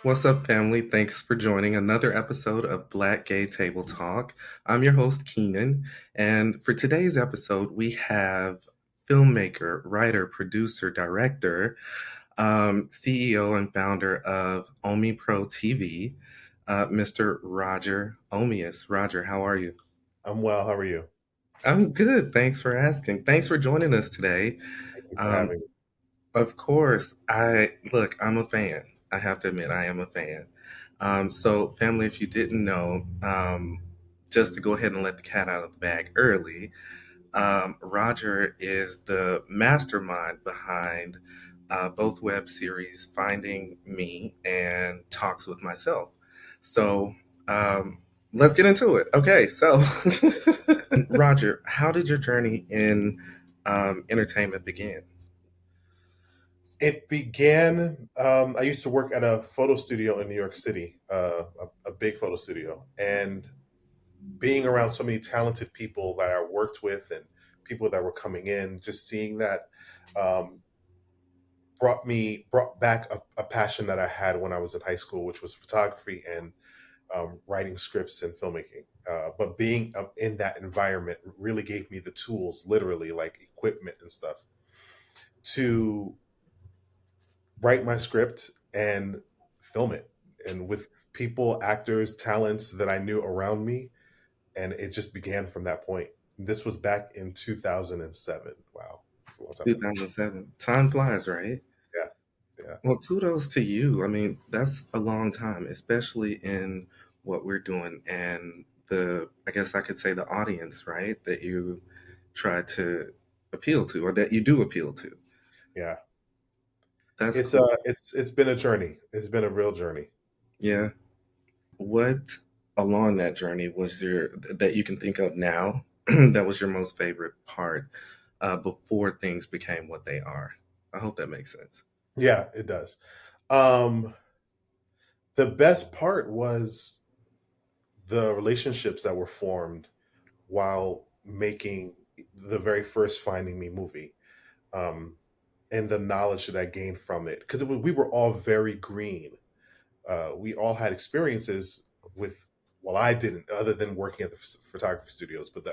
What's up, family? Thanks for joining another episode of Black Gay Table Talk. I'm your host, Kenan, and for today's episode, we have filmmaker, writer, producer, director, CEO, and founder of Omi Pro TV, Mr. Roger Omeus. Roger, how are you? I'm well. How are you? I'm good. Thanks for asking. Thanks for joining us today. Thank you for Um, having me. Of course, I'm a fan. I have to admit, I am a fan. So, family, if you didn't know, just to go ahead and let the cat out of the bag early, Roger is the mastermind behind both web series Finding Me and Talks with Myself. So, um, let's get into it. Okay, so, Roger, how did your journey in entertainment begin? It began. I used to work at a photo studio in New York City, a big photo studio, and being around so many talented people that I worked with and people that were coming in, just seeing that um, brought back a passion that I had when I was in high school, which was photography and writing scripts and filmmaking. But being in that environment really gave me the tools, literally like equipment and stuff, to write my script and film it, and with people, actors, talents that I knew around me, and it just began from that point. This was back in 2007. Wow, it's a long time ago. 2007. Time flies, right? Yeah, yeah, Well, kudos to you. I mean, that's a long time, especially in what we're doing and I guess I could say the audience, right? That you try to appeal to or that you do appeal to. yeah. That's It's cool. it's been a journey. It's been a real journey. Yeah. What along that journey was that you can think of now that was your most favorite part before things became what they are? I hope that makes sense. Yeah, it does. Um, the best part was the relationships that were formed while making the very first Finding Me movie. Um, and the knowledge that I gained from it, because we were all very green. We all had experiences with, well, I didn't, other than working at the photography studios, but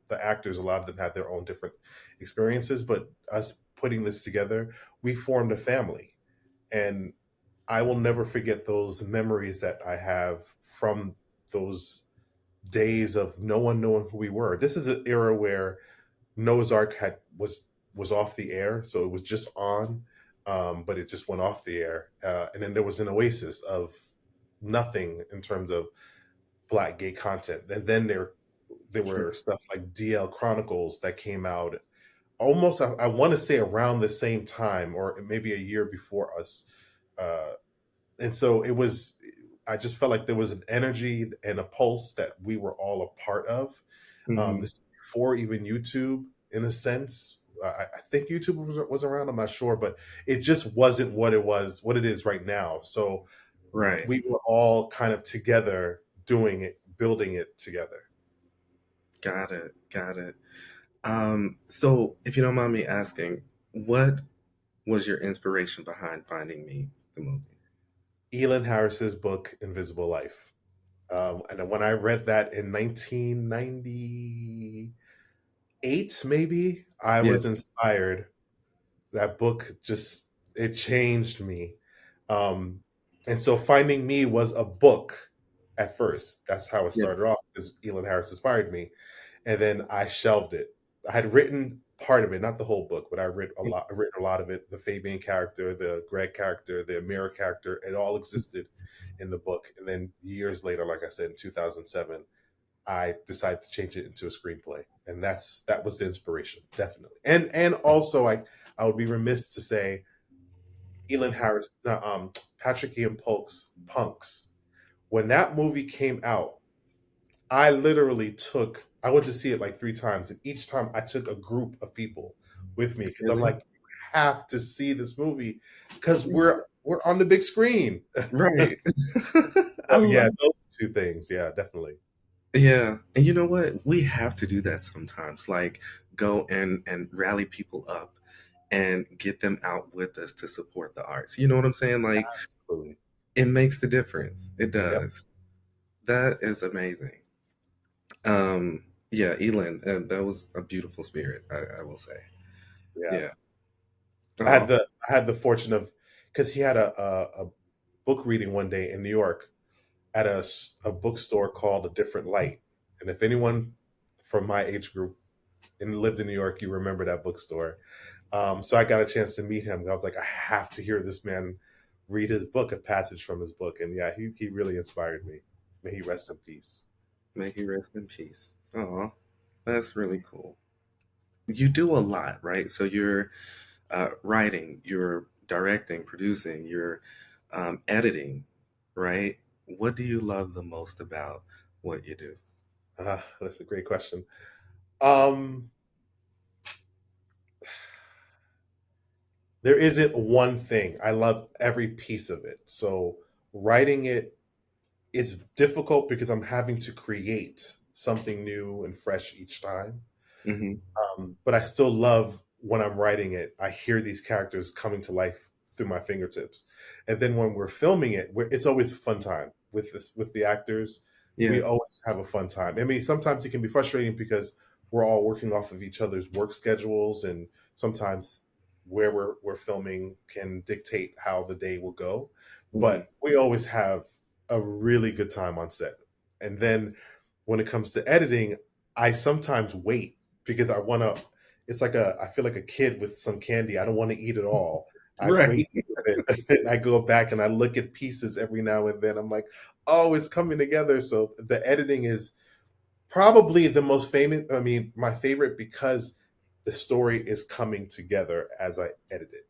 the actors, a lot of them had their own different experiences. But us putting this together, we formed a family, and I will never forget those memories that I have from those days of no one knowing who we were. This is an era where Noah's Ark was off the air, so it was just on, but it just went off the air, and then there was an oasis of nothing in terms of black gay content, and then there Sure. were stuff like DL Chronicles that came out almost, I want to say, around the same time or maybe a year before us, uh, and so it was. I just felt like there was an energy and a pulse that we were all a part of. Hmm. This is before even YouTube, in a sense. I think YouTube was around. I'm not sure, but it just wasn't what it is right now. So Right. we were all kind of together doing it, building it together. Got it. Got it. So if you don't mind me asking, what was your inspiration behind Finding Me, the movie? Elin Harris's book Invisible Life, and then when I read that in 1998, maybe I Yeah. was inspired. That book just, it changed me. Um, and so Finding Me was a book at first. That's how it Yeah. started off, because Elin Harris inspired me. And then I shelved it. I had written part of it, not the whole book, but I written a lot of it. The Fabian character, the Greg character, the Amira character, it all existed in the book. And then years later, like I said, in 2007, I decided to change it into a screenplay, and that was the inspiration, definitely. And also, I would be remiss to say Elin Harris, Patrick Ian Polk's Punks. When that movie came out, I literally took. I went to see it like three times, and each time I took a group of people with me, because I'm Really? like, you have to see this movie because we're on the big screen. Right. I So love. yeah, those two things. Yeah, definitely. Yeah, and you know what? We have to do that sometimes. Like go and rally people up and get them out with us to support the arts. You know what I'm saying? Like Absolutely. It makes the difference. It Yep. does. That is amazing. Yeah, Elin, that was a beautiful spirit, I will say. Yeah. Yeah. I had Oh, the fortune of, because he had a book reading one day in New York at a bookstore called A Different Light. And if anyone from my age group and lived in New York, you remember that bookstore. So I got a chance to meet him. I was like, I have to hear this man read his book, a passage from his book. And yeah, he really inspired me. May he rest in peace. may he rest in peace. Oh, that's really cool. You do a lot, right? So you're writing, you're directing, producing, you're editing, right? What do you love the most about what you do? That's a great question. Um, there isn't one thing. I love every piece of it. So writing it is difficult because I'm having to create something new and fresh each time. Hmm. But I still love when I'm writing it. I hear these characters coming to life through my fingertips, and then when we're filming it, it's always a fun time with this with the actors. We Yeah. always have a fun time. I mean, sometimes it can be frustrating because we're all working off of each other's work schedules, and sometimes where we're filming can dictate how the day will go. Hmm. But we always have a really good time on set. And then when it comes to editing, I sometimes wait because I want to. It's like I feel like a kid with some candy. I don't want to eat it all. I Right. wait a bit, and I go back and I look at pieces every now and then. I'm like, oh, it's coming together. So the editing is probably the most famous. I mean, my favorite because the story is coming together as I edit it,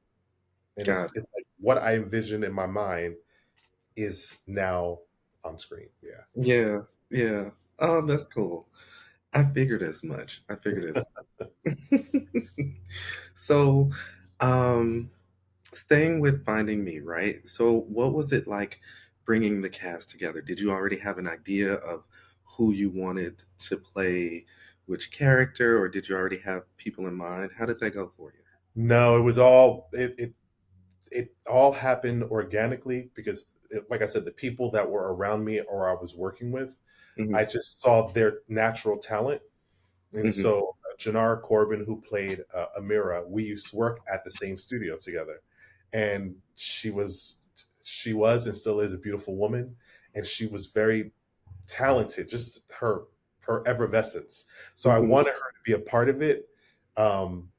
and Got it's like what I envision in my mind is now on screen. Yeah. it. Yeah. Yeah. Oh, that's cool. I figured as much. I figured as much. So, um, staying with Finding Me, right? So, what was it like bringing the cast together? Did you already have an idea of who you wanted to play which character, or did you already have people in mind? How did that go for No, it was all it all happened organically because like I said, the people that were around me or I was working with, you? I just saw their natural talent. And Hmm. so Janara Corbin, who played Amira, we used to work at the same studio together. And she was and still is a beautiful woman. And she was very talented, just her effervescence. So I Hmm. wanted her to be a part of it. Um,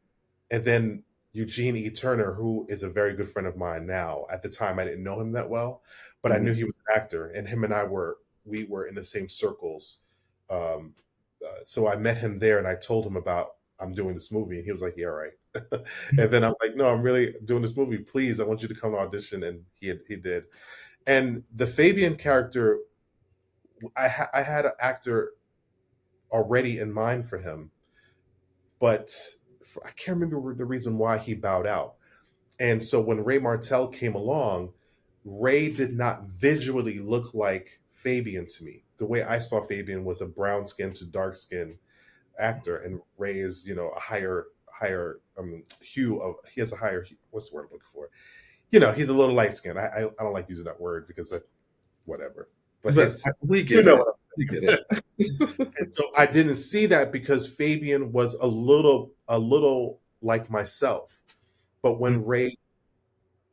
and then Eugene E. Turner, who is a very good friend of mine now. At the time, I didn't know him that well, but I knew Hmm. he was an actor, and him and I were in the same circles. So I met him there, and I told him about I'm doing this movie, and he was like, "Yeah, right." And then I'm like, "No, I'm really doing this movie. Please, I want you to come audition." And he did. And the Fabian character, I had an actor already in mind for him, but I can't remember the reason why he bowed out. And so when Ray Martell came along, Ray did not visually look like Fabian to me. The way I saw Fabian was a brown skin to dark skin actor, and Ray is, a higher hue of he has a higher what's the word I'm looking for? He's a little light skin. I don't like using that word because that's whatever. But But his we you get know it. what We get I'm it. saying. And so I didn't see that because Fabian was a little like myself. But when Ray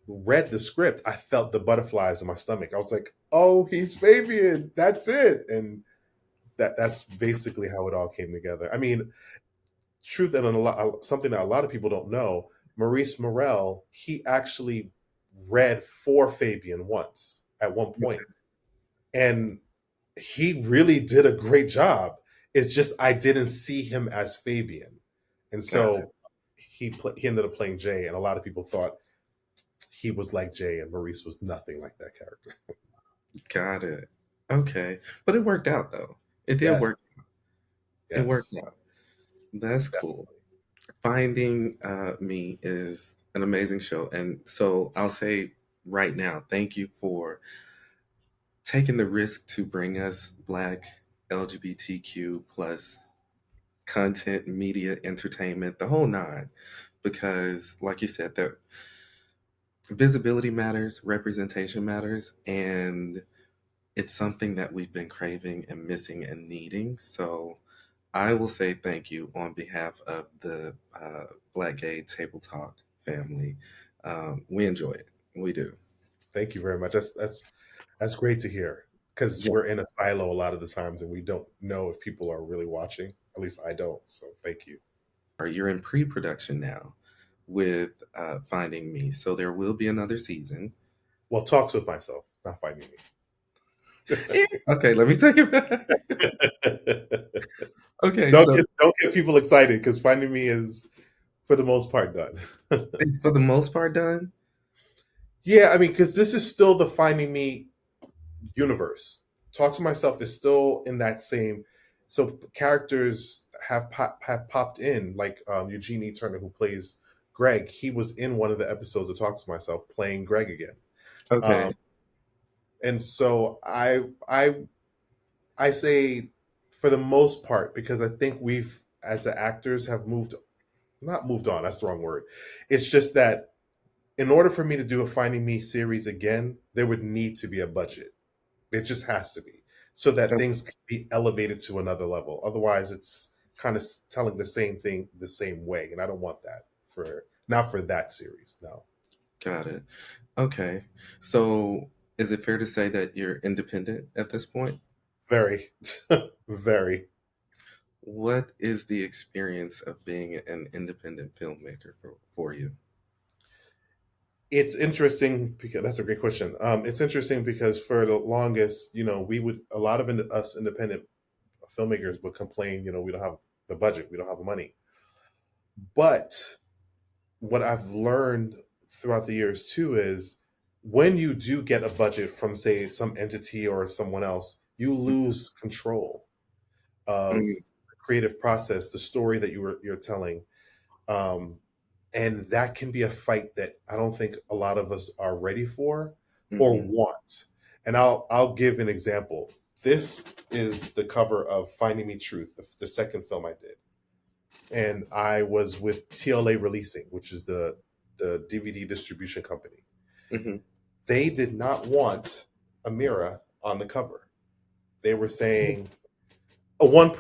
read the script, I felt the butterflies in my stomach. I was like, "Oh, he's Fabian. That's it." And that's basically how it all came together. I mean, truth and something that a lot of people don't know, Maurice Morel, he actually read for Fabian once at one point, and he really did a great job. It's just I didn't see him as Fabian, and Got it. so he ended up playing Jay, and a lot of people thought he was like Jay, and Maurice was nothing like that character. Got it. Okay. But it worked out though. It did Yes, work. It worked yes, out. That's cool. definitely. Finding Me is an amazing show. And so I'll say right now, thank you for taking the risk to bring us Black LGBTQ plus content, media, entertainment, the whole nine. Because, like you said, visibility matters, representation matters, and it's something that we've been craving and missing and needing. So I will say thank you on behalf of the Black Gay Table Talk family. We enjoy it. We do. Thank you very much. That's great to hear because Yeah. we're in a silo a lot of the times and we don't know if people are really watching. At least I don't. So thank you. Or you're in pre production now with Finding Me. So there will be another season. Well, talks with myself, not finding me. Okay, let me take it back. Okay, don't so don't get people excited because finding me is for the most part done. it's for the most part done. Yeah, I mean, because this is still the finding me universe. Talk to myself is still in that same. So characters have popped in, like Eugene E. Turner, who plays Greg. He was in one of the episodes of Talk to Myself, playing Greg again. Okay. Um, and so I say for the most part because I think we've as the actors have moved not moved on. That's the wrong word. It's just that in order for me to do a Finding Me series again, there would need to be a budget. It just has to be so that Oh, things can be elevated to another level. Otherwise, it's kind of telling the same thing the same way, and I don't want that for not for that series. No, got it. Okay. So is it fair to say that you're independent at this point? very, very. What is the experience of being an independent filmmaker for you? It's interesting because that's a great question. It's interesting because for the longest, we would a lot of us independent filmmakers would complain, we don't have the budget, we don't have the money. But what I've learned throughout the years too is when you do get a budget from say some entity or someone else, you lose control of Mm, the creative process, the story that you're telling. Um, and that can be a fight that I don't think a lot of us are ready for or mhm. want. And I'll give an example. This is the cover of Finding Me Truth, the second film I did, and I was with TLA Releasing, which is the DVD distribution company. Mhm. They did not want Amira on the cover. They were saying one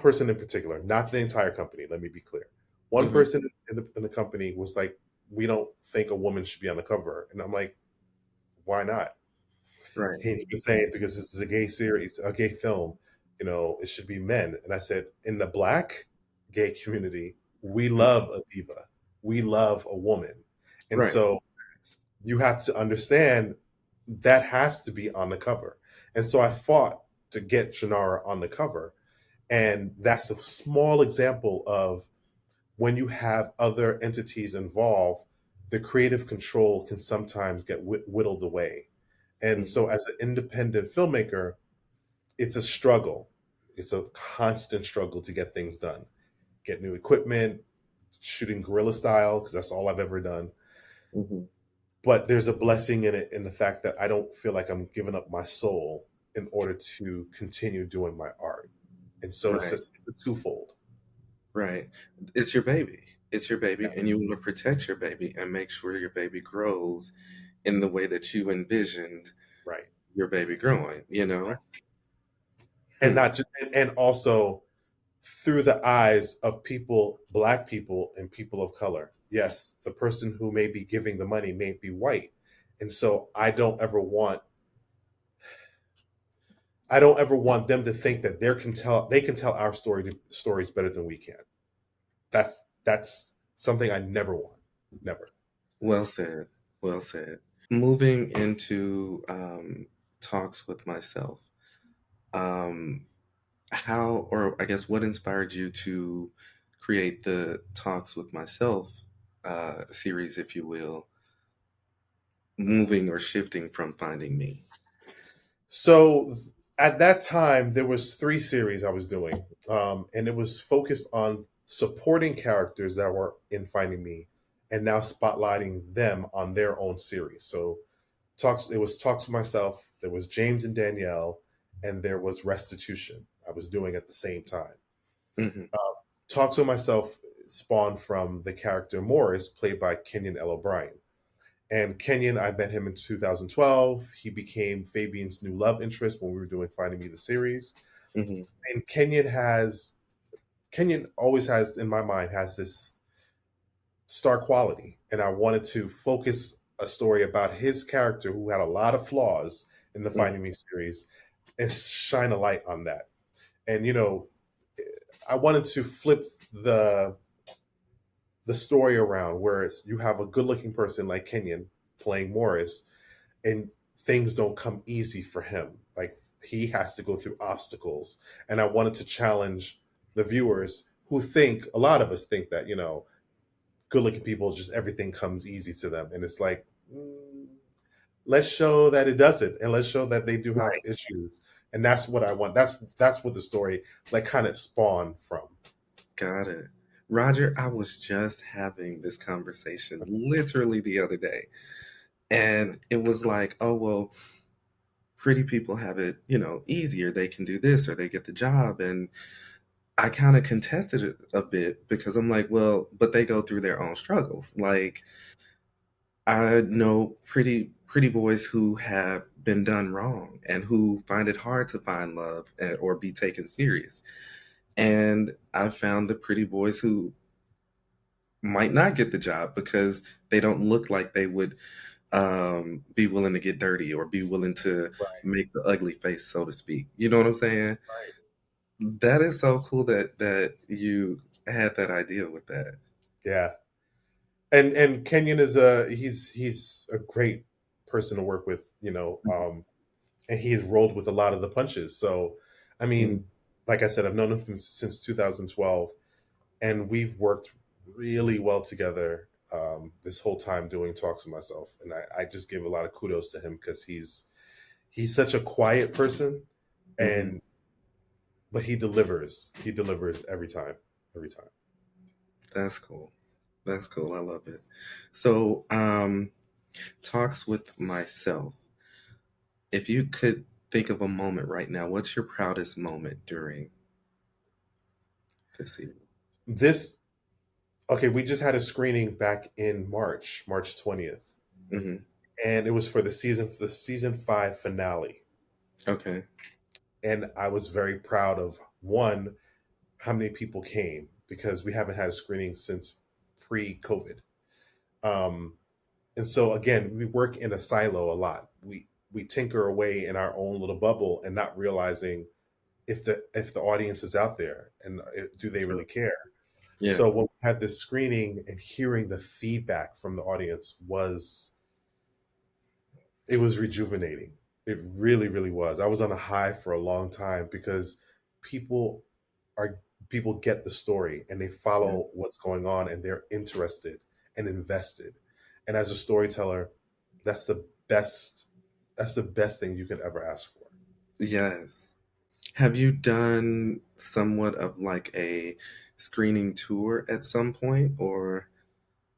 person in particular, not the entire company. Let me be clear. One Mhm. person in the company was like, "We don't think a woman should be on the cover," and I'm like, "Why not?" Right. He was saying because this is a gay series, a gay film, it should be men. And I said, in the black gay community, we Mm, love a diva, we love a woman, and right. so you have to understand that has to be on the cover. And so I fought to get Janara on the cover, and that's a small example of when you have other entities involved, the creative control can sometimes get whittled away. And Mhm. so, as an independent filmmaker, it's a struggle. It's a constant struggle to get things done, get new equipment, shooting guerrilla style, because that's all I've ever done. Mhm. But there's a blessing in it in the fact that I don't feel like I'm giving up my soul in order to continue doing my art. And so Right. it's a twofold. Right. It's your baby. It's your Yeah, baby, and you want to protect your baby and make sure your baby grows in the way that you envisioned right. your baby growing, you Right. know? And Hmm. not just and also through the eyes of people, black people and people of color. Yes, the person who may be giving the money may be white. And so I don't ever want them to think that they can tell our stories better than we can. That's something I never want. Never. Well said. Well said. Moving into talks with myself. Um, how, or I guess, what inspired you to create the Talks with Myself series, if you will, moving or shifting from Finding Me? So at that time, there was three series I was doing, and it was focused on supporting characters that were in Finding Me, and now spotlighting them on their own series. So talks it was talks with myself. There was James and Danielle, and there was Restitution. I was doing at the same time. Hmm. Uh, talks with myself spawned from the character Morris, played by Kenyon L. O'Brien. And Kenyon, I met him in 2012. He became Fabian's new love interest when we were doing Finding Me the series. Hmm. And Kenyon always has, in my mind, has this star quality. And I wanted to focus a story about his character who had a lot of flaws in the Hmm. Finding Me series and shine a light on that. And I wanted to flip the the story around, whereas you have a good looking person like Kenyon playing Morris, and things don't come easy for him. Like he has to go through obstacles. And I wanted to challenge the viewers who think, a lot of us think that, good looking people, just everything comes easy to them. And it's like, let's show that it doesn't. And let's show that they do have Right. issues. And that's what I want. That's what the story like kind of spawned from. Got it. Roger, I was just having this conversation literally the other day. And it was like, oh, well, pretty people have it, easier. They can do this or they get the job. And I kind of contested it a bit because I'm like, well, but they go through their own struggles. Like, I know pretty boys who have been done wrong and who find it hard to find love or be taken serious. And I've found the pretty boys who might not get the job because they don't look like they would be willing to get dirty or be willing to Right. make the ugly face, so to speak. You know what I'm saying? Right. That is so cool that you had that idea with that. Yeah. And Kenyon is he's a great person to work with, and he's rolled with a lot of the punches. So, I Mhm. mean, like I said, I've known him since 2012, and we've worked really well together this whole time doing talks with myself. And I just give a lot of kudos to him because he's such a quiet person, Mhm. and but he delivers. He delivers every time, every time. That's cool. That's cool. I love it. So, talks with myself. If you could think of a moment right now, what's your proudest moment during this season? This Okay. We just had a screening back in March 20th, Hmm. and it was for the season 5 finale. Okay. And I was very proud of, one, how many people came, because we haven't had a screening since pre-COVID. Um, and so again, we work in a silo a lot. We tinker away in our own little bubble and not realizing if the audience is out there, and do they True. really care. Yeah. So when we had this screening and hearing the feedback from the audience was rejuvenating. It really, really was. I was on a high for a long time because people are people get the story and they Yeah. follow what's going on and they're interested and invested. And as a storyteller, that's the best that's the best thing you could ever ask for. Yes. Have you done somewhat of like a screening tour at some point or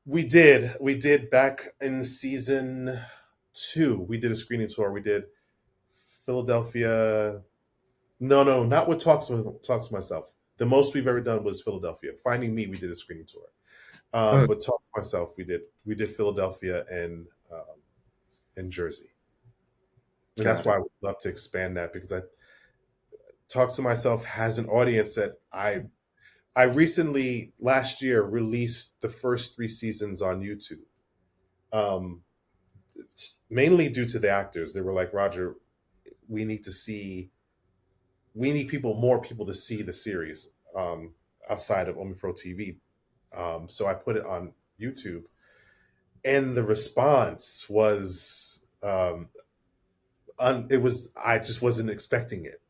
We did back in season 2. We did a screening tour. We did Philadelphia. No, no, not with Talks to Myself. The most we've ever done was Philadelphia. Finding Me, we did a screening tour. oh, But Talks to Myself, we did Philadelphia and Jersey, and that's got why it. I would love to expand that, because I Talks to Myself has an audience that I recently, last year, released the first 3 seasons on YouTube. Um, Mainly due to the actors. They were like, Roger, we need to see we need more people to see the series outside of Omipro TV. So I put it on YouTube, and the response was it was I just wasn't expecting it.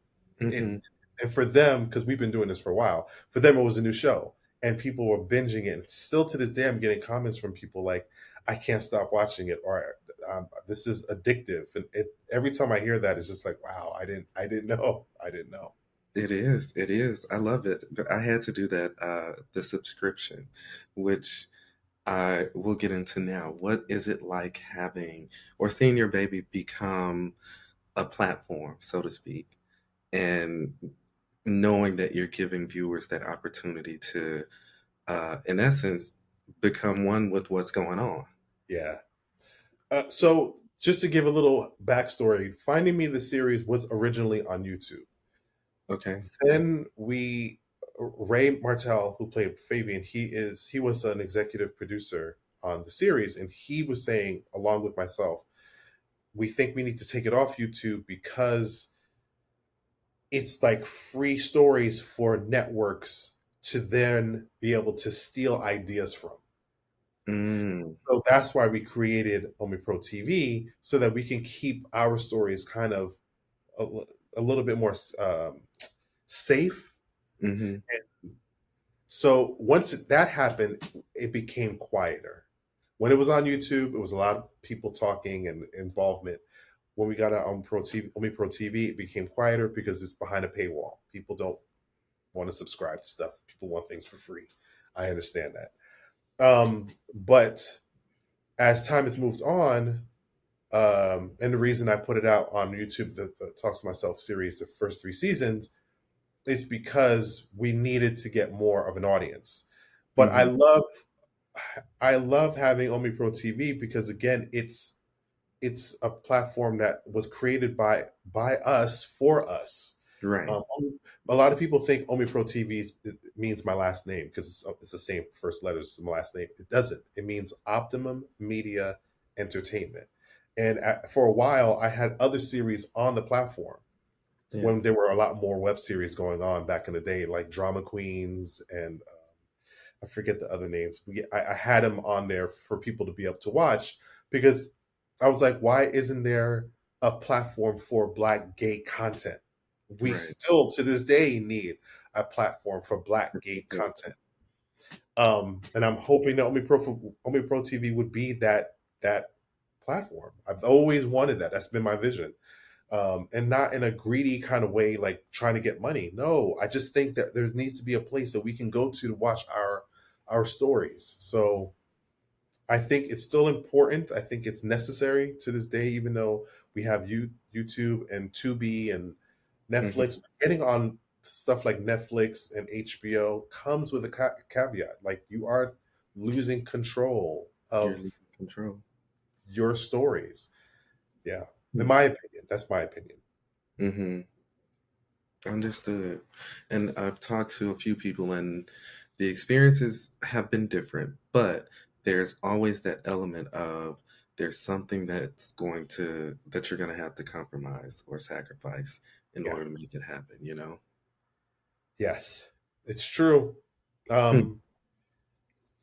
It Hmm. and for them, because we've been doing this for a while, for them it was a new show, and people were binging it. And still to this day, I'm getting comments from people like, "I can't stop watching it," or "This is addictive." And every time I hear that, it's just like, "Wow, I didn't know, I didn't know." It is. It is. I love it. But I had to do that, the subscription, which I will get into now. What is it like having or seeing your baby become a platform, so to speak, and knowing that you're giving viewers that opportunity to, in essence, become one with what's going on? Yeah. So just to give a little backstory, Finding Me the series was originally on YouTube. Okay. Then we Ray Martell, who played Fabian, he was an executive producer on the series, and he was saying, along with myself, we think we need to take it off YouTube because it's like free stories for networks to then be able to steal ideas from. Mm, So that's why we created Omipro TV so that we can keep our stories kind of a, a little bit more safe. mm-hmm. So once that happened, it became quieter. When it was on YouTube, it was a lot of people talking and involvement. When we got on Pro TV, it became quieter because it's behind a paywall. People don't want to subscribe to stuff. People want things for free. I understand that. But as time has moved on, and the reason I put it out on YouTube, the Talks to Myself series, the first 3 seasons, is because we needed to get more of an audience. But Mm-hmm. I love having Omi Pro TV because again, it's a platform that was created by us for us. Right. Um, a lot of people think Omi Pro TV means my last name because it's the same first letters as my last name. It doesn't. It means Optimum Media Entertainment. And for a while, I had other series on the platform Yeah. when there were a lot more web series going on back in the day, like Drama Queens and I forget the other names. I had them on there for people to be able to watch because I was like, why isn't there a platform for Black gay content? We Right. still to this day need a platform for Black gay content. And I'm hoping that Omi Pro TV would be that platform. I've always wanted that. That's been my vision. And not in a greedy kind of way, like trying to get money. No, I just think that there needs to be a place that we can go to watch our stories. So I think it's still important. I think it's necessary to this day, even though we have YouTube and Tubi and Mm-hmm. Netflix. Getting on stuff like Netflix and HBO comes with a caveat. Like you are losing control You're of losing control. your stories. Yeah, in my opinion, that's my opinion. Mm-hmm. Understood. And I've talked to a few people, and the experiences have been different, but there's always that element of there's something that you're going to have to compromise or sacrifice in Yeah. order to make it happen, you know? Yes, it's true. Hmm. Um,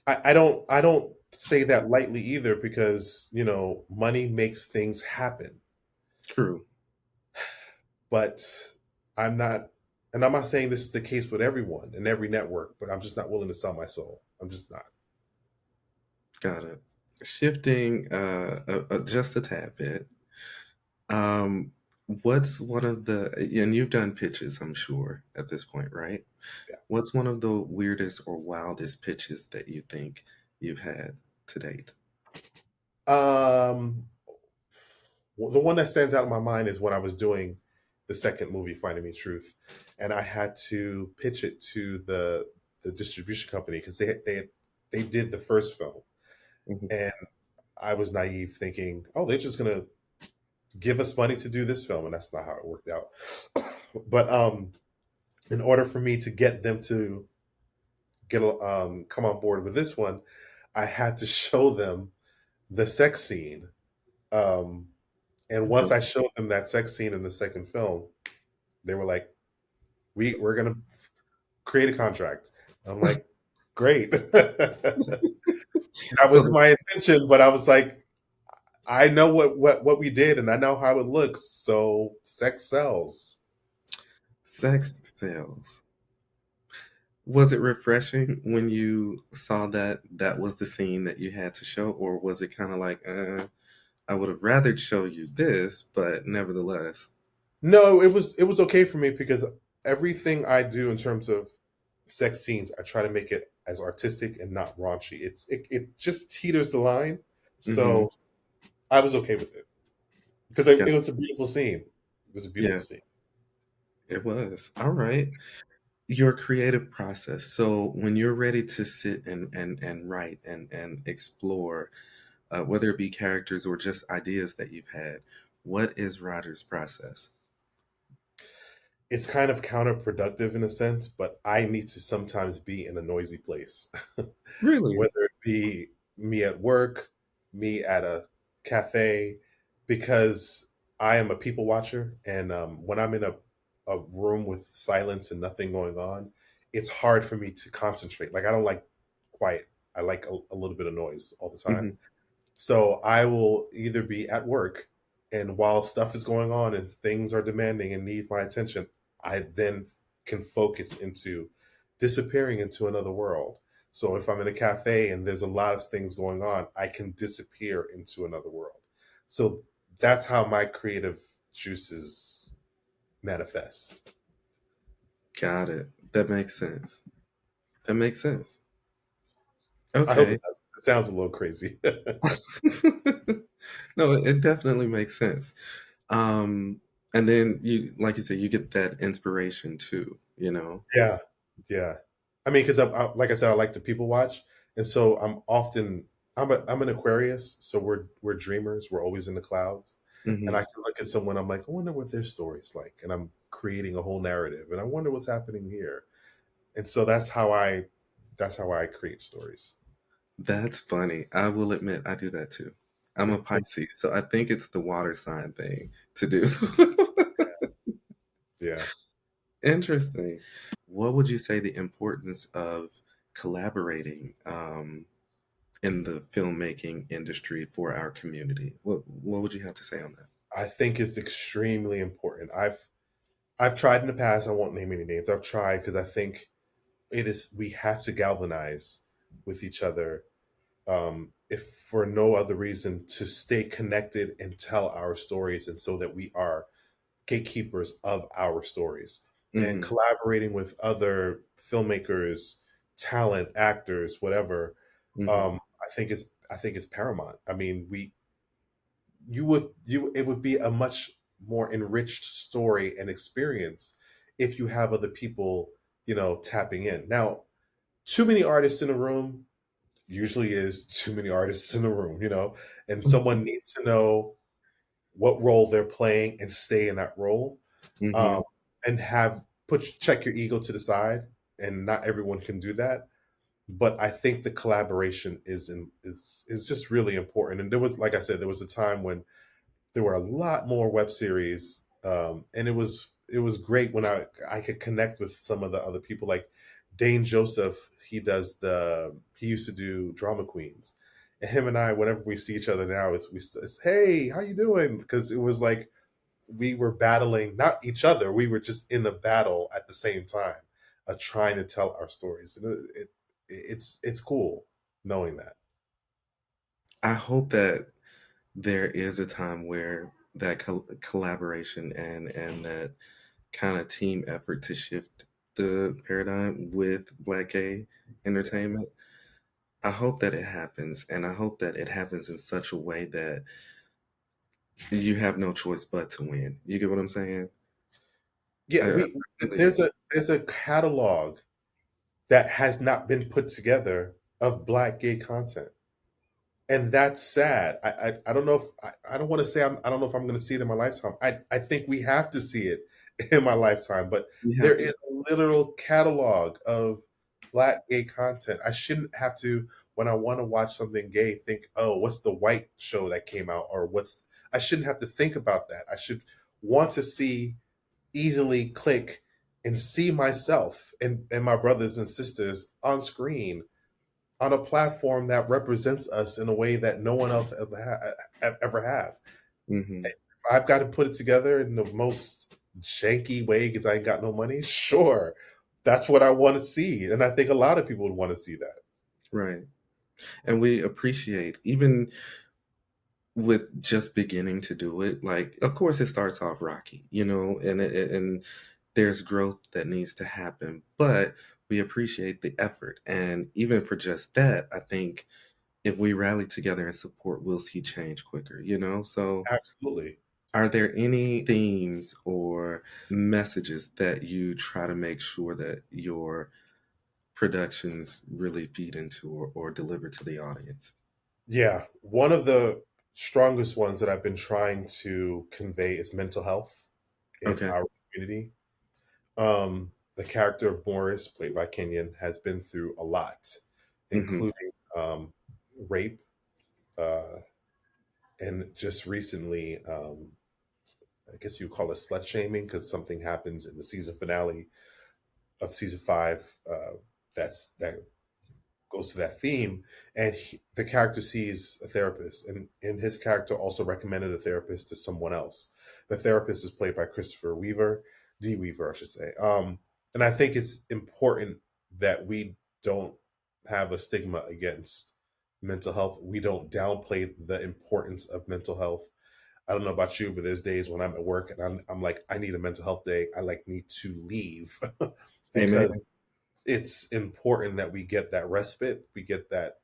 I don't say that lightly either because money makes things happen. True. But I'm not, and I'm not saying this is the case with everyone and every network. But I'm just not willing to sell my soul. I'm just not. Got it. Shifting just a tad bit. Um, what's one of the, and you've done pitches, I'm sure, at this point, right? What's one of the weirdest or wildest pitches that you think you've had to date? Um, well, the one that stands out in my mind is when I was doing the second movie, Finding Me Truth, and I had to pitch it to the distribution company because they did the first film, Mhm. and I was naive thinking, oh, they're just gonna give us money to do this film, and that's not how it worked out. But in order for me to get them to come on board with this one, I had to show them the sex scene. Um, and once So I showed them that sex scene in the second film, they were like, we're gonna create a contract. I'm like, great. That was so my intention, but I was like, I know what we did, and I know how it looks. So sex sells. sex sales. Was it refreshing when you saw that that was the scene that you had to show, or was it kind of like, I would have rather show you this, but nevertheless, No, it was okay for me because everything I do in terms of sex scenes, I try to make it as artistic and not raunchy. It just teeters the line, hmm, so I was okay with it because yeah, it was a beautiful scene. It was a beautiful yeah, scene. it was. All right. Your creative process. So when you're ready to sit and write and explore, whether it be characters or just ideas that you've had. What is Roger's process? It's kind of counterproductive in a sense, but I need to sometimes be in a noisy place. Really? Whether it be me at work, me at a cafe, because I am a people watcher. And when I'm in a room with silence and nothing going on, it's hard for me to concentrate. Like, I don't like quiet, I like a little bit of noise all the time. Hmm. So I will either be at work, and while stuff is going on and things are demanding and need my attention, I then can focus into disappearing into another world. So if I'm in a cafe and there's a lot of things going on, I can disappear into another world. So that's how my creative juices manifest. Got it. That makes sense. That makes sense. I hope Okay. it does. It sounds a little crazy. No, it definitely makes sense. Um, and then you, like you said, you get that inspiration too, you know? Yeah, yeah. I mean, because like I said, I like to people watch, and so I'm an Aquarius, so we're dreamers. We're always in the clouds, and I Hmm. can look at someone. I'm like, I wonder what their story's like, and I'm creating a whole narrative, and I wonder what's happening here. And so that's how I create stories. That's funny. I will admit I do that too. I'm a Pisces, so I think it's the water sign thing to do. Yeah, Interesting. What would you say the importance of collaborating in the filmmaking industry for our community? What would you have to say on that? I think it's extremely important. I've tried in the past. I won't name any names. I've tried because I think it is we have to galvanize with each other, if for no other reason to stay connected and tell our stories, and so that we are gatekeepers of our stories and Hmm. collaborating with other filmmakers, talent, actors, whatever. Hmm. I think it's paramount. I mean, we you would you it would be a much more enriched story and experience if you have other people, tapping in. Now, too many artists in a room usually is too many artists in the room, and someone needs to know what role they're playing and stay in that role, um, Hmm. and check your ego to the side. And not everyone can do that, but I think the collaboration is just really important. And there was, like I said, there was a time when there were a lot more web series, and it was great when I could connect with some of the other people, like Dane Joseph. He used to do Drama Queens, and him and I, whenever we see each other now, it's, hey, how you doing? Because it was like we were battling, not each other, we were just in a battle at the same time, trying to tell our stories, and it's cool knowing that. I hope that there is a time where that collaboration and that kind of team effort to shift the paradigm with Black gay Yeah. entertainment. I hope that it happens, and I hope that it happens in such a way that you have no choice but to win. You get what I'm saying? Yeah, I we really do. there's a catalog that has not been put together of Black gay content, and that's sad. I don't know if I don't want to say I don't know if I'm going to see it in my lifetime. I think we have to see it in my lifetime, but We there have to. is a literal catalog of Black gay content. I shouldn't have to, when I want to watch something gay, think, oh, what's the white show that came out, or what's. I shouldn't have to think about that. I should want to see, easily click and see myself and my brothers and sisters on screen, on a platform that represents us in a way that no one else ever have. Hmm. If I've got to put it together in the most janky way because I ain't got no money, sure, that's what I want to see, and I think a lot of people would want to see that. Right. And we appreciate, even with just beginning to do it, like, of course, it starts off rocky, and there's growth that needs to happen, but we appreciate the effort. And even for just that, I think if we rally together and support, we'll see change quicker. So, Absolutely. are there any themes or messages that you try to make sure that your productions really feed into or deliver to the audience? Yeah, one of the strongest ones that I've been trying to convey is mental health in Okay. our community. The character of Morris, played by Kenyon, has been through a lot, Hmm. including rape, uh, and just recently, I guess you call it slut shaming because something happens in the season finale of season five. That goes to that theme, and the character sees a therapist, and his character also recommended a therapist to someone else. The therapist is played by Christopher Weaver, D Weaver, I should say. And I think it's important that we don't have a stigma against mental health. We don't downplay the importance of mental health. I don't know about you, but there's days when I'm at work and I'm like, I need a mental health day. I like need to leave Amen. because it's important that we get that respite, we get that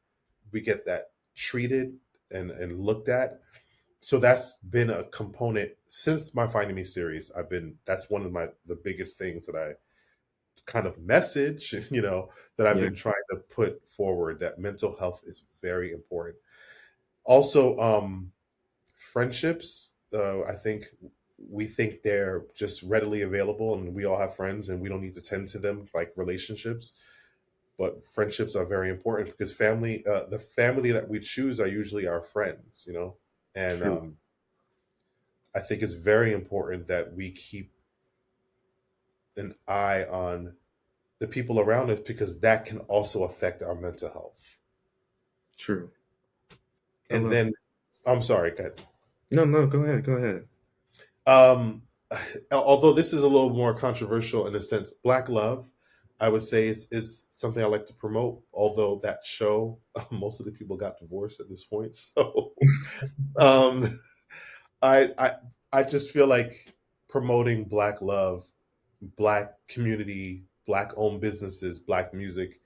treated and looked at. So that's been a component since my Finding Me series. I've been That's one of the biggest things that I kind of message, that I've Yeah. been trying to put forward, that mental health is very important. Also, friendships, I think we think they're just readily available and we all have friends and we don't need to tend to them like relationships, but friendships are very important because the family that we choose are usually our friends, and True. I think it's very important that we keep an eye on the people around us because that can also affect our mental health. True. I And love it. then, I'm sorry, go ahead. No, no, go ahead. Go ahead. um Although this is a little more controversial in a sense, Black Love, I would say, is something I like to promote, although that show, most of the people got divorced at this point. So um I I I just feel like promoting Black love, Black community, Black owned businesses, Black music,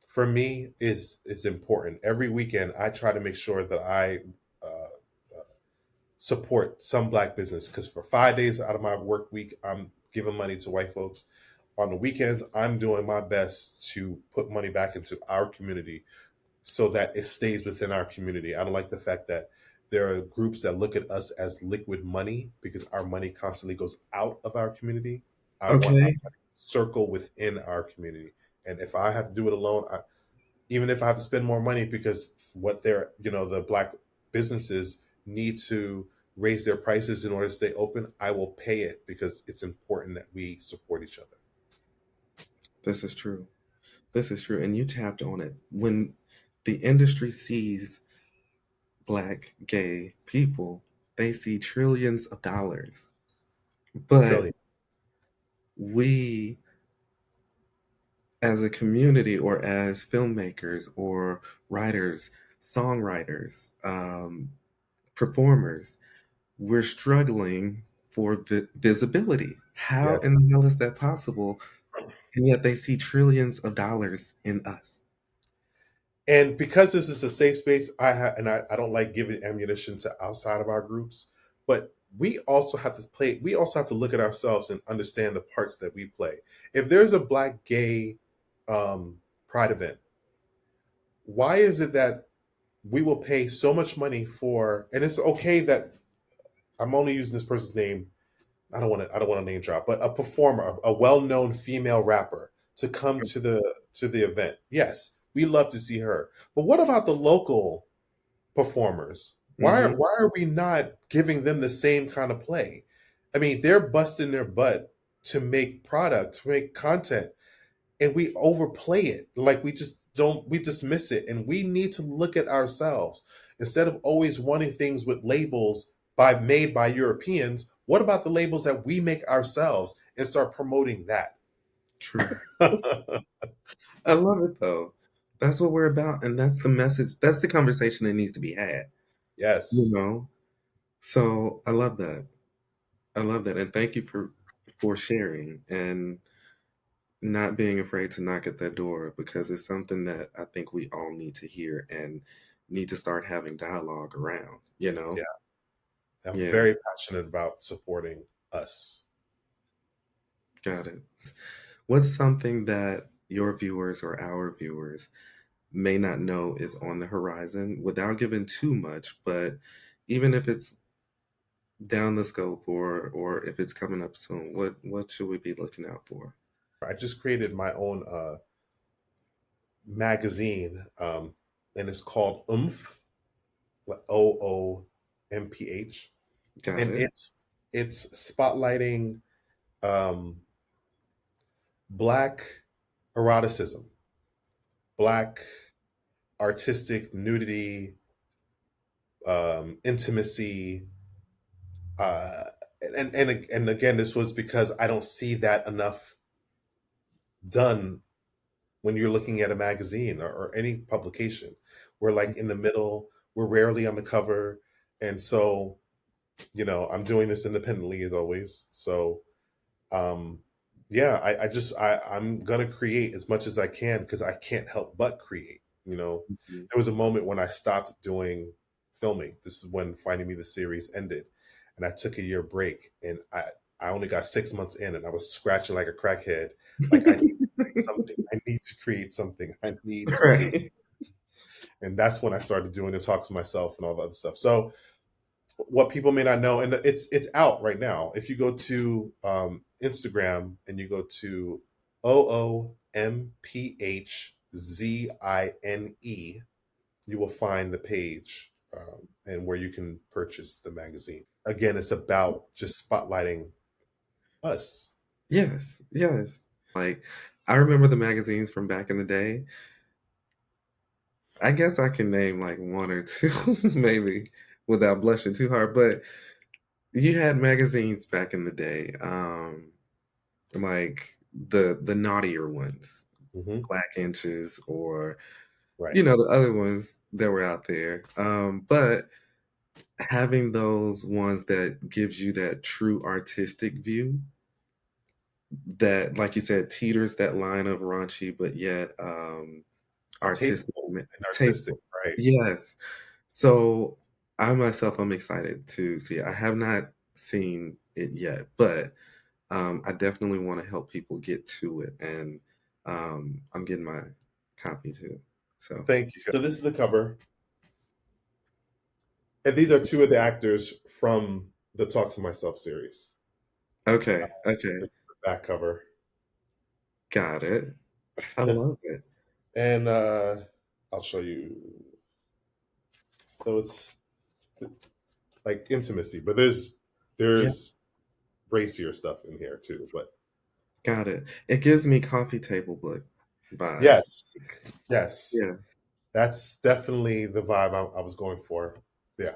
for me is important. Every weekend, I try to make sure that I uh, support some Black business because for 5 days out of my work week, I'm giving money to white folks. On the weekends, I'm doing my best to put money back into our community so that it stays within our community. I don't like the fact that there are groups that look at us as liquid money because our money constantly goes out of our community. I want our Okay. money to circle within our community. And if I have to do it alone, even if I have to spend more money because the Black businesses need to raise their prices in order to stay open, I will pay it because it's important that we support each other. This is true. This is true. And you tapped on it. When the industry sees black gay people, they see trillions of dollars. But Trillion. we, as a community or as filmmakers or writers, songwriters, performers, we're struggling for visibility. How in Yes. the hell is that possible? And yet they see trillions of dollars in us. And because this is a safe space, I don't like giving ammunition to outside of our groups, but we also have to look at ourselves and understand the parts that we play. If there's a Black gay pride event, why is it that we will pay so much money for, and it's okay that I'm only using this person's name, I don't want to name drop, but a performer, a well-known female rapper to come to the event. Yes, we love to see her. But what about the local performers? Why Hmm. are why are we not giving them the same kind of play? I mean, they're busting their butt to make product, to make content, and we overplay it. Like we dismiss it, and we need to look at ourselves instead of always wanting things with labels made by Europeans. What about the labels that we make ourselves and start promoting that? True. I love it though. That's what we're about, and that's the message. That's the conversation that needs to be had. You Yes. know. So I love that. I love that, and thank you for sharing and not being afraid to knock at that door because it's something that I think we all need to hear and need to start having dialogue around. You Yeah. know. I'm Yeah. very passionate about supporting us. Got it. What's something that your viewers or our viewers may not know is on the horizon without giving too much, but even if it's down the scope or if it's coming up soon, what should we be looking out for? I just created my own magazine, and it's called like OOMPH, Got and it. it's spotlighting um, black eroticism, black artistic nudity, intimacy, uh, and again, this was because I don't see that enough done when you're looking at a magazine or any publication. We're like in the middle. We're rarely on the cover, and so I'm doing this independently as always. So um, yeah, I'm gonna create as much as I can because I can't help but create. Mhm. There was a moment when I stopped doing filming. This is when Finding Me the series ended, and I took a year break, and I only got 6 months in, and I was scratching like a crackhead. Like, I need to create something. I need to create something. I need to create, Right. and that's when I started doing the talks to myself and all the other stuff. So what people may not know, and it's out right now. If you go to Instagram and you go to OOMPHZINE, you will find the page, and where you can purchase the magazine. Again, it's about just spotlighting us. Yes, yes. Like, I remember the magazines from back in the day. I guess I can name like one or two, maybe, without blushing too hard. But you had magazines back in the day, like the naughtier ones, Hmm. Black Inches, or Right. the other ones that were out there. But having those ones that gives you that true artistic view, that, like you said, teeters that line of raunchy, but yet artistic, Tasteful and artistic. tasteful. Right. Yes. So I myself, I'm excited to see it. I have not seen it yet, but I definitely want to help people get to it, and I'm getting my copy too. So Thank you. So this is the cover, and these are two of the actors from the Talk to Myself series. okay, okay, This is the back cover. got it. I love it. And I'll show you. So it's like intimacy, but Yeah, there's racier stuff in here too. But got it. It gives me coffee table book vibes. yes, yes, Yeah, that's definitely the vibe I was going for. Yeah,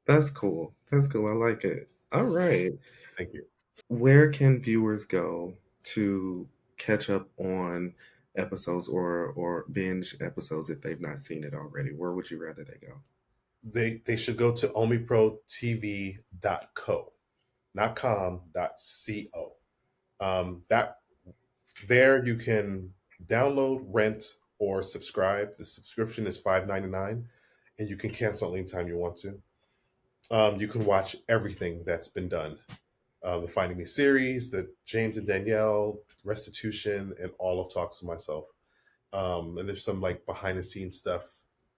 that's cool. That's cool. I like it. All right. thank you. Where can viewers go to catch up on episodes or binge episodes if they've not seen it already? Where would you rather they go? They should go to omiprotv.co, not com.co. That there you can download, rent, or subscribe. The subscription is $5.99, and you can cancel anytime you want to. You can watch everything that's been done. The Finding Me series, the James and Danielle restitution, and all of Talks to Myself. And there's some like behind the scenes stuff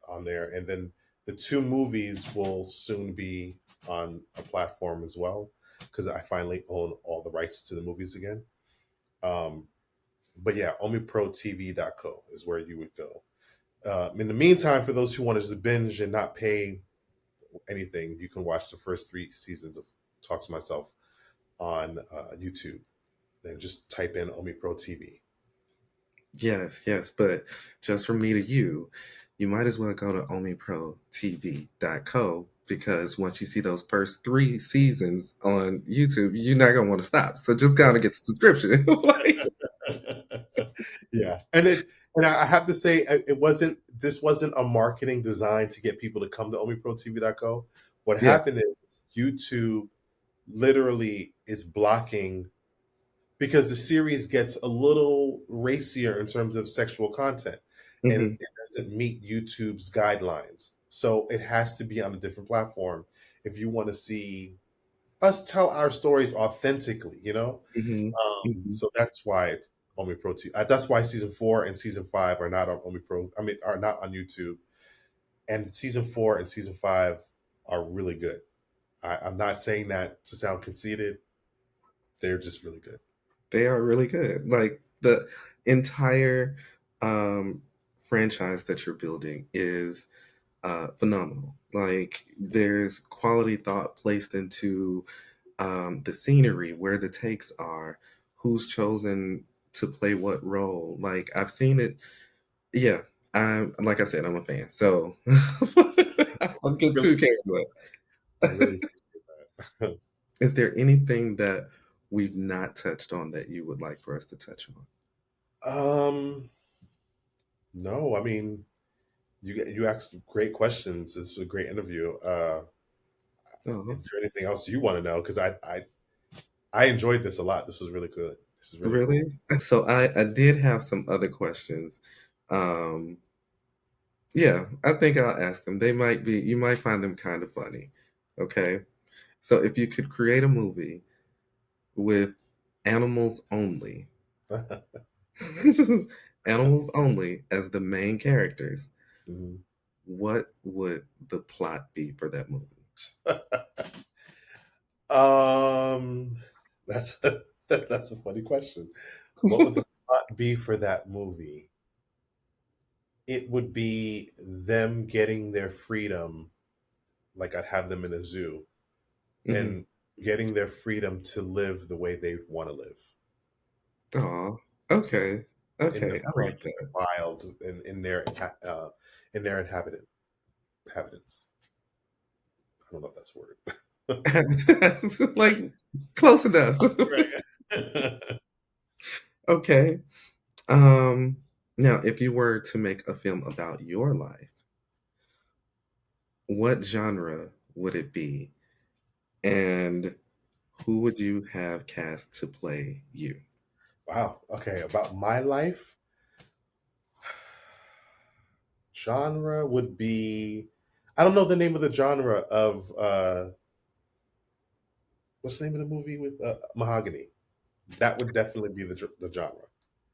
on there. And then the two movies will soon be on a platform as well because I finally own all the rights to the movies again. Um, but yeah, omiprotv.co is where you would go. In the meantime, for those who want to binge and not pay anything, you can watch the first 3 seasons of Talk to Myself on YouTube. Then just type in Omi Pro TV. Yes, yes, but just from me to you, you might as well go to omiprotv.co, because once you see those first 3 seasons on YouTube, you're not gonna want to stop. So just gotta get the subscription. Like, Yeah, and I have to say, it wasn't. This wasn't a marketing design to get people to come to OmiProTV.co. What yeah. happened is YouTube literally is blocking because the series gets a little racier in terms of sexual content, and Hmm. it doesn't meet YouTube's guidelines. So it has to be on a different platform if you want to see us tell our stories authentically. Hmm. Hmm. So that's why it's Omi Pro TV. That's why season 4 and season 5 are not on Omi Pro. I mean, are not on YouTube. And season 4 and season 5 are really good. I'm not saying that to sound conceited. They're just really good. They are really good. Like the entire um, franchise that you're building is phenomenal. Like there's quality thought placed into the scenery, where the takes are, who's chosen to play what role. Like I've seen it. Yeah, I'm like I said, I'm a fan. So I'll get Really, too carried away. I really appreciate that. Is there anything that we've not touched on that you would like for us to touch on? No, I mean, you asked great questions. This was a great interview. Oh, Is there anything else you want to know? Because I enjoyed this a lot. This was really good. This is really really? cool. So I did have some other questions. Um, yeah, I think I'll ask them. They might be, you might find them kind of funny. Okay. So if you could create a movie with animals only, animals only as the main characters, Mhm. what would the plot be for that movie? um, that's that's a funny question. What would the plot be for that movie? It would be them getting their freedom, like I'd have them in a zoo, Hmm. and getting their freedom to live the way they want to live Oh, okay. in the Okay. I free like that. wild in their inhabitants. I don't know if that's a word. Like close enough. Right. Okay. Now, if you were to make a film about your life, what genre would it be, and who would you have cast to play you? Wow. Okay. About my life, genre would be. I don't know the name of the genre of what's the name of the movie with Mahogany. That would definitely be the genre.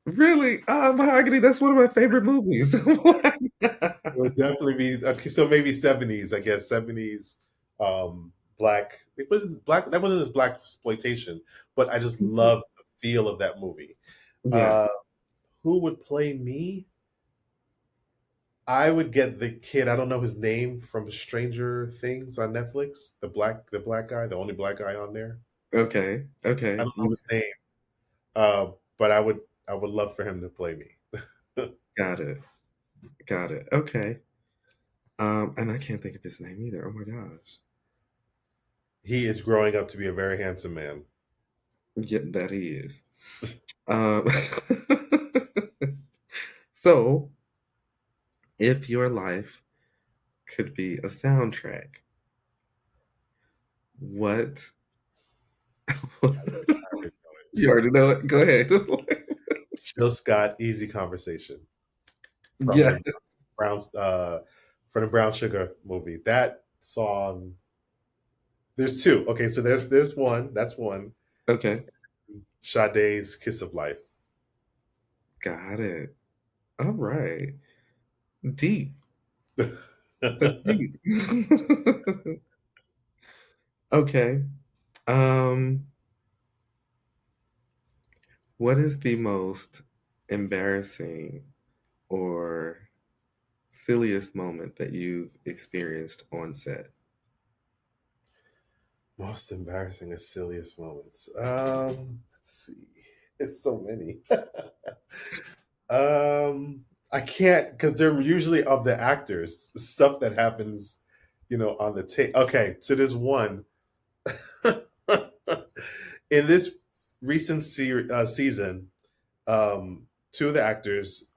Really? Mahogany, that's one of my favorite movies. It would definitely be okay. So maybe 70s, I guess 70s. Black. It wasn't black. That wasn't as black exploitation, but I just love the feel of that movie. Yeah. Uh, who would play me? I would get the kid. I don't know his name from Stranger Things on Netflix. The black guy, the only black guy on there. Okay. I Okay. don't know his name, but I would love for him to play me. Got it. Got it. Okay. And I can't think of his name either. Oh my gosh. He is growing up to be a very handsome man. Yeah, that he is. Um, so, if your life could be a soundtrack, what? I already know You already know it. Go ahead. it. Jill Scott, Easy Conversation from Yeah. the Brown from the Brown Sugar movie. That song. There's two. Okay, so there's one. That's one. Okay. Sade's Kiss of Life. Got it. All right. Deep. That's deep. Okay. Um, what is the most embarrassing or silliest moment that you've experienced on set? Most embarrassing or silliest moments. Let's see. It's so many. I can't because they're usually of the actors. Stuff that happens, on the tape. Okay, so there's one in this recent season. Two of the actors,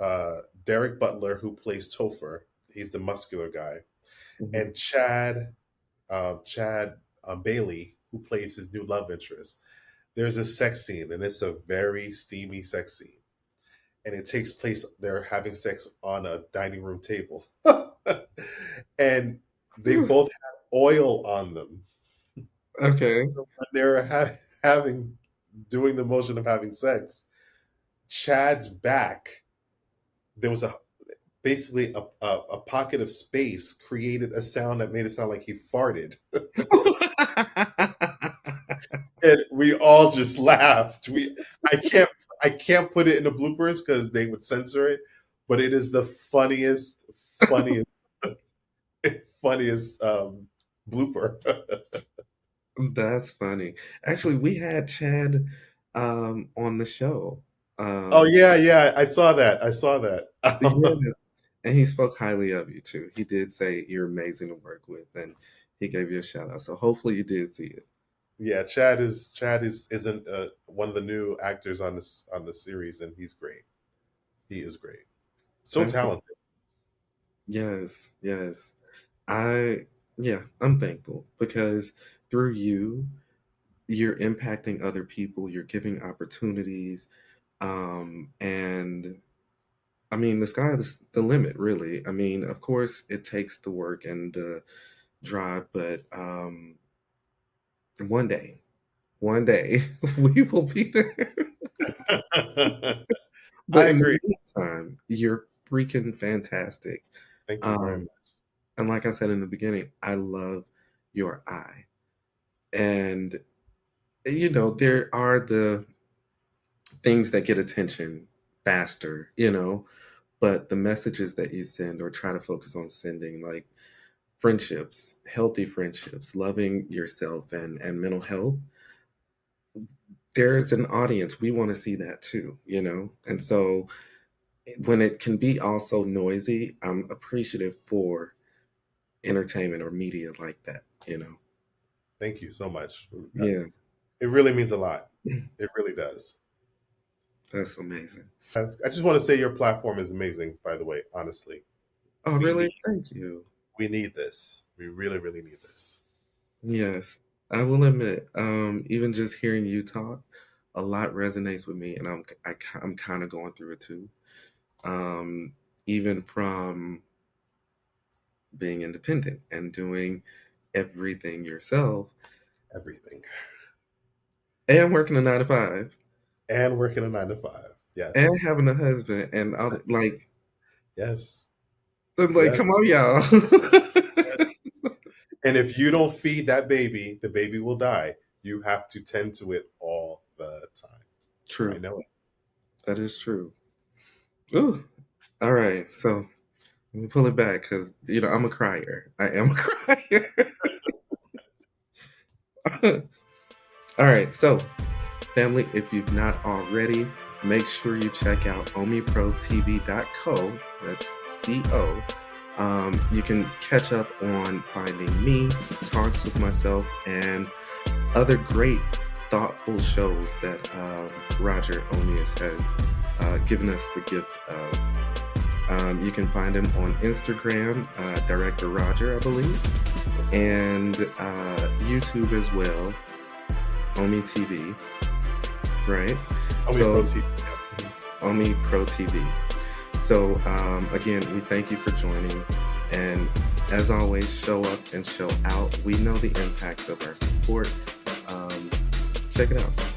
Derek Butler, who plays Topher, he's the muscular guy, Mhm. and Chad Bailey, who plays his new love interest. There's a sex scene, and it's a very steamy sex scene, and it takes place. They're having sex on a dining room table, and they both have oil on them. Okay. So when they're having doing the motion of having sex, Chad's back, there was a basically a pocket of space created a sound that made it sound like he farted. And we all just laughed. I can't I can't put it in the bloopers because they would censor it, but it is the funniest funniest blooper. That's funny. Actually, we had Chad on the show. Oh Um, yeah, yeah, I saw that. I saw that. yeah, and he spoke highly of you too. He did say you're amazing to work with, and he gave you a shout out. So hopefully you did see it. Yeah, Chad is isn't one of the new actors on the series, and he's great. He is great. So That's talented. yes, yes. I yeah, I'm thankful because through you, you're impacting other people, you're giving opportunities, and I mean the sky is the limit, really. I mean, of course, it takes the work and the drive, but one day, one day, we will be there. But I in agree. the meantime, you're freaking fantastic. Thank you very Um, much. and like I said in the beginning, I love your eye. And there are the things that get attention faster, but the messages that you send or try to focus on sending, like friendships, healthy friendships, loving yourself and mental health, there's an audience. We want to see that too. And so when it can be also noisy, I'm appreciative for entertainment or media like that. Thank you so much. Yeah. It really means a lot. It really does. That's amazing. I just want to say your platform is amazing, by the way, honestly. Oh, We really? need Thank you. we need this. We really, really need this. Yes, I will admit, even just hearing you talk, a lot resonates with me, and I'm kind of going through it too. Um, Even from being independent and doing everything yourself, Everything. and working a 9 to 5, And working a 9 to 5. and Yes. having a husband, and all Yes. like, Yes. come on, y'all. And if you don't feed that baby, the baby will die. You have to tend to it all the time. I True, know it. that is true. Ooh, all right, so let me pull it back because I'm a crier. I am a crier. All right, so family, if you've not already, make sure you check out omeprotv.co. That's co. You can catch up on finding me, talks with myself, and other great, thoughtful shows that Roger Omeus has given us the gift of. You can find him on Instagram, Director Roger, I believe, and YouTube as well, Omi TV, right? Only So, protein. Omi Pro TV. So, again, we thank you for joining. And as always, show up and show out. We know the impacts of our support. Check it out.